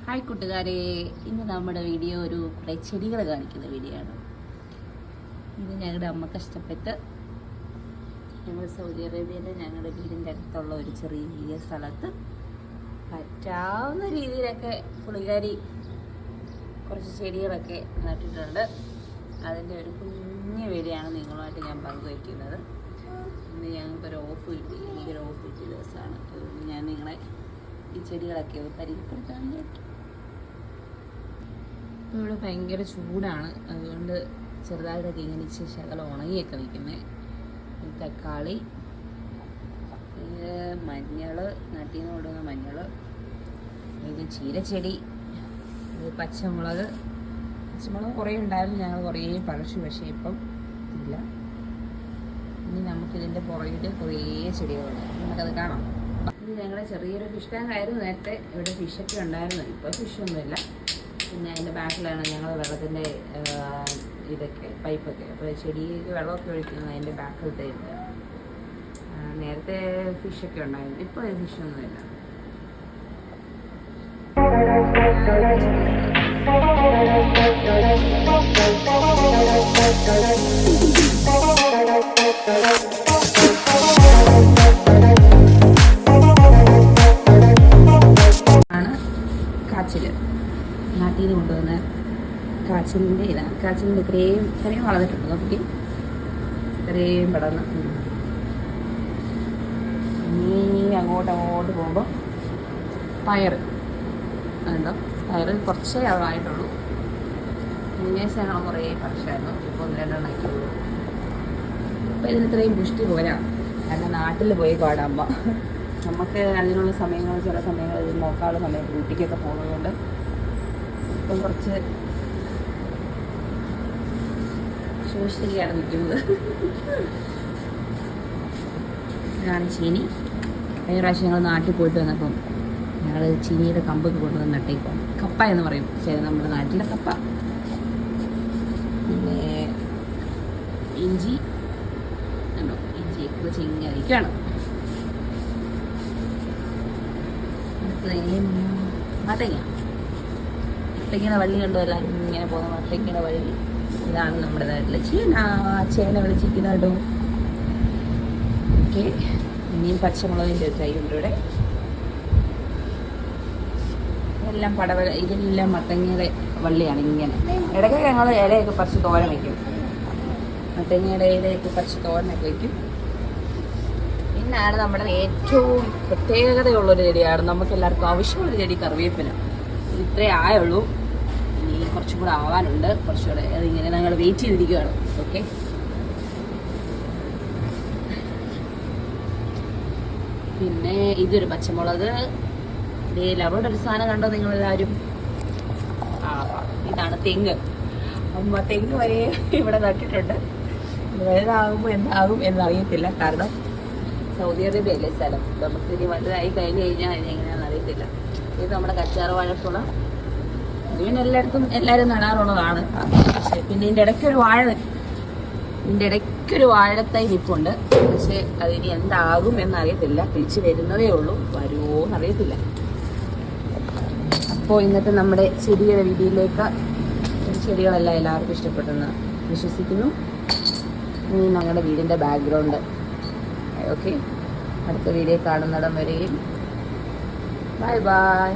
Hi കൂട്ടുകാരെ, ഇന്ന് നമ്മുടെ വീഡിയോ ഒരു കുറേ ചെടികൾ കാണിക്കുന്ന വീഡിയോ ആണ്. ഇത് ഞങ്ങളുടെ അമ്മ കഷ്ടപ്പെട്ട് ഞങ്ങൾ സൗദി അറേബ്യയിലെ ഞങ്ങളുടെ വീടിൻ്റെ അടുത്തുള്ള ഒരു ചെറിയ സ്ഥലത്ത് പറ്റാവുന്ന രീതിയിലൊക്കെ പുള്ളിക്കാരി കുറച്ച് ചെടികളൊക്കെ നട്ടിട്ടുണ്ട്. അതിൻ്റെ ഒരു കുഞ്ഞു വീഡിയോ ആണ് നിങ്ങളുമായിട്ട് ഞാൻ പങ്കുവയ്ക്കുന്നത്. ഇന്ന് ഞങ്ങൾക്കൊരു ഓഫ് കിട്ടി, എനിക്കൊരു ഓഫ് കിട്ടിയ ദിവസമാണ്. അതുകൊണ്ട് ഞാൻ നിങ്ങളെ ഈ ചെടികളൊക്കെ പരിചയപ്പെടുത്താൻ വിചാരിക്കും. ഇപ്പോൾ ഇവിടെ ഭയങ്കര ചൂടാണ്, അതുകൊണ്ട് ചെറുതായിട്ടൊക്കെ ഇങ്ങനെ ഇച്ചിരി ശകലം ഉണങ്ങിയൊക്കെ നിൽക്കുന്നത്. തക്കാളി, മഞ്ഞൾ, നാട്ടിൽ നിന്ന് കൊണ്ടുവന്ന മഞ്ഞൾ, ഇത് ചീരച്ചെടി, ഇത് പച്ചമുളക് കുറേ ഉണ്ടായിരുന്നു. ഞങ്ങൾ കുറേ പറിച്ചു, പക്ഷേ ഇപ്പം ഇല്ല. ഇനി നമുക്കിതിൻ്റെ പുറകിൽ കുറേ ചെടികളുണ്ട്, നമുക്കത് കാണാം. ഇത് ഞങ്ങളുടെ ചെറിയൊരു ഫിഷ് ടാങ്ക് ആയിരുന്നു നേരത്തെ. ഇവിടെ ഫിഷൊക്കെ ഉണ്ടായിരുന്നു, ഇപ്പോൾ ഫിഷൊന്നുമില്ല. പിന്നെ അതിൻ്റെ ബാക്കിലാണ് ഞങ്ങൾ വെള്ളത്തിൻ്റെ ഇതൊക്കെ പൈപ്പൊക്കെ. അപ്പോൾ ചെടിക്ക് വെള്ളമൊക്കെ ഒഴിക്കുന്നത് അതിൻ്റെ ബാക്കിലത്തെ. നേരത്തെ ഫിഷൊക്കെ ഉണ്ടായിരുന്നു, ഇപ്പോൾ ഫിഷൊന്നുമില്ല. കാച്ചിൽ നാട്ടിൽ നിന്ന് കൊണ്ടുവന്ന കാച്ചിലിൻ്റെ ഇതാണ്. കാച്ചിലിൻ്റെ ഇത്രയും വളർന്നിട്ടുണ്ട്. നോക്കി, ഇത്രയും പടർന്ന് ഇനി അങ്ങോട്ട് പോകുമ്പോൾ പയർ അതുണ്ടോ. പയർ കുറച്ചേ അളവായിട്ടുള്ളൂ. ഇങ്ങേഴ്സ് ഞങ്ങൾ കുറേ പറിച്ചായിരുന്നു, ഇപ്പോൾ 1-2 ആയിട്ടുള്ളൂ. അപ്പോൾ ഇതിന് ഇത്രയും പുഷ്ടി പോരാ, കാരണം നാട്ടിൽ പോയി പാടാമ്പ നമുക്ക് അതിനുള്ള സമയങ്ങൾ, ചില സമയങ്ങൾ ഇത് നോക്കാനുള്ള സമയം ഡ്യൂട്ടിക്കൊക്കെ പോകുന്നതുകൊണ്ട് ഇപ്പം കുറച്ച് ശോഷിക്കുകയാണ് നിൽക്കുന്നത്. ഇതാണ് ചീനി. കഴിഞ്ഞ പ്രാവശ്യം ഞങ്ങൾ നാട്ടിൽ പോയിട്ട് വന്നപ്പം ഞങ്ങൾ ചീനിയുടെ കമ്പൊക്കെ കൊണ്ടുവന്ന് നട്ടേക്കും. കപ്പ എന്ന് പറയും, പക്ഷേ നമ്മുടെ നാട്ടിലെ കപ്പ. പിന്നെ ഇഞ്ചി ഉണ്ടോ, ഇഞ്ചിയൊക്കെ വെച്ച് ഇങ്ങനെ ഇരിക്കുകയാണ്. മത്തങ്ങയുടെ വള്ളി കണ്ടോ, എല്ലാവരും ഇങ്ങനെ പോകുന്ന മത്തങ്ങയുടെ വള്ളി. ഇതാണ് നമ്മുടെ നാട്ടിലെ ചേന വിളിച്ചിരിക്കുന്ന കേട്ടോ. ഓക്കെ, ഇനിയും പച്ചമുളകിൻ്റെ തൈ ഉണ്ട് ഇവിടെ. എല്ലാം ഇതെല്ലാം മത്തങ്ങയുടെ വള്ളിയാണ്. ഇങ്ങനെ ഇടയ്ക്കൊക്കെ ഞങ്ങൾ ഇലയൊക്കെ പറിച്ച് തോരൻ വയ്ക്കും. മത്തങ്ങയുടെ ഇലയൊക്കെ പറിച്ച് തോരനൊക്കെ വയ്ക്കും. പിന്നാണ് നമ്മുടെ ഏറ്റവും പ്രത്യേകതയുള്ളൊരു ചെടിയാണ്, നമുക്ക് എല്ലാവർക്കും ആവശ്യമുള്ളൊരു ചെടി, കറിവേപ്പില. ഇത്രേ ആയുള്ളൂ, ഇനി കുറച്ചും കൂടെ ആവാനുണ്ട്. കുറച്ചുകൂടെ അതിങ്ങനെ ഞങ്ങൾ വെയിറ്റ് ചെയ്തിരിക്കുകയാണ്. ഓക്കെ, പിന്നെ ഇതൊരു പച്ചമുളക്. അവിടെ ഒരു സാധനം കണ്ടോ നിങ്ങളെല്ലാവരും? ഇതാണ് തെങ്ങ്. അമ്മ തെങ്ങ് വരെ ഇവിടെ നട്ടിട്ടുണ്ട്. വലുതാകുമ്പോൾ എന്താകും എന്നറിയത്തില്ല, കാരണം സൗദി അറേബ്യ അല്ലേ സ്ഥലം. നമുക്ക് ഇനി വലുതായി കഴിഞ്ഞ് കഴിഞ്ഞാൽ എങ്ങനെയാണെന്ന് അറിയത്തില്ല. ഇത് നമ്മുടെ കച്ചാറ് വാഴക്കുളം. ഇതിന് എല്ലാവരും നടാറുള്ളതാണ്. പക്ഷേ പിന്നെ ഇതിൻ്റെ ഇടയ്ക്കൊരു വാഴത്തൈ നിൽപ്പുണ്ട്. പക്ഷേ അതിനി എന്താകും എന്നറിയത്തില്ല. പിടിച്ച് വരുന്നതേ ഉള്ളൂ, വരുമോ എന്നറിയത്തില്ല. അപ്പോൾ ഇന്നത്തെ നമ്മുടെ ചെടിയുടെ വീഡിയോയിലേക്ക്, ചെടികളെല്ലാം എല്ലാവർക്കും ഇഷ്ടപ്പെട്ടെന്ന് വിശ്വസിക്കുന്നു. ഇനി ഞങ്ങളുടെ വീടിൻ്റെ ബാക്ക്ഗ്രൗണ്ട്. ഓക്കെ, അടുത്ത വീഡിയോ കാണുന്നിടം വരെയും ബൈ ബൈ.